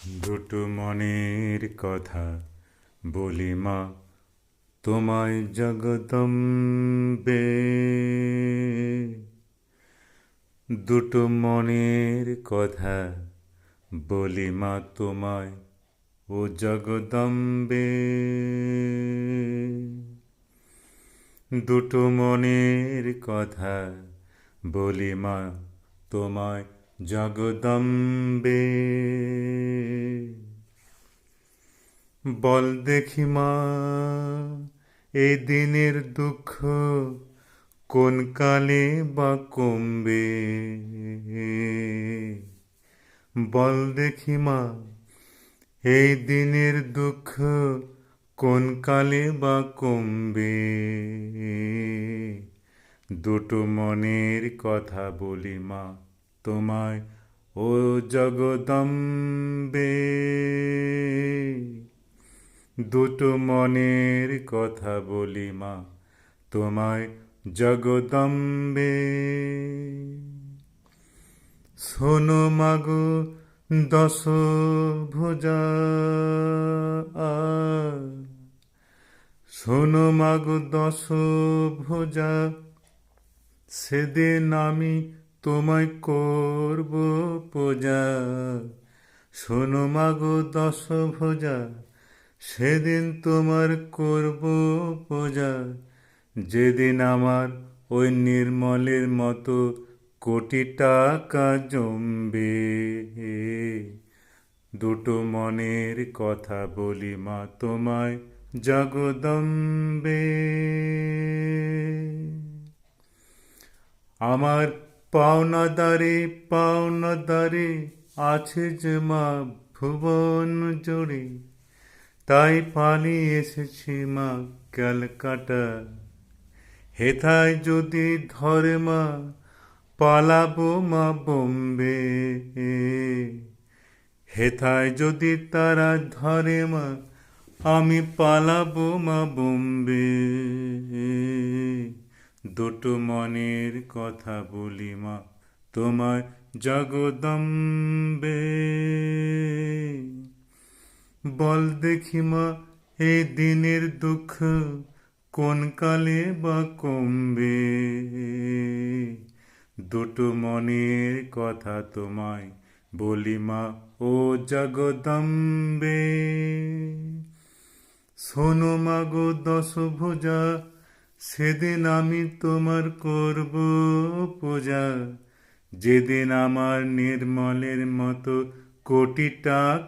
দুটো মনের কথা বলি মা তোমায় জগদম্বে। দুটো মনের কথা বলি মা তোমায় ও জগদম্বে। দুটো মনের কথা বলি মা তোমায় জগদম্বে। বল দেখি মা এই দিনের দুঃখ কোন কালে বা কমবে। বল দেখি মা এই দিনের দুঃখ কোন কালে বা কমবে। দুটো মনের কথা বলি মা তোমায় ও জগদম্বে। দুটো মনের কথা বলি মা তোমায় জগদম্বে। শোনো মাগো দশ ভুজা, শোনো মাগো দশ ভুজা, সেদিন আমি তোমায় করব পূজা। শোনো মাগো দশ ভুজা, সেদিন তোমার করব পূজা। যেদিন আমার ওই নির্মলের মতো কোটি টাকা জমবে। দুটো মনের কথা বলি মা তোমায় জগদম্বে। আমার পাওনাদারে পাওনাদারে আছে যে মা ভুবন জুড়ে, তাই পালিয়ে এসেছি মা ক্যালকাটা। হেথায় যদি ধরে মা পালাবো মা বোম্বে। হেথায় যদি তারা ধরে মা আমি পালাবো মা বোম্বে। দুটো মনের কথা বলি মা তোমায় জগদম্বে। বল দেখি মা এই দিনের দুঃখ কোন কালে বা কমবে। দুটো মনের কথা তোমায় বলি মা ও জগদম্বে। শোনো মাগো দশ ভুজা, সেদিন আমি তোমার করব পূজা। যেদিন আমার নির্মলের মতো কোটি টাকা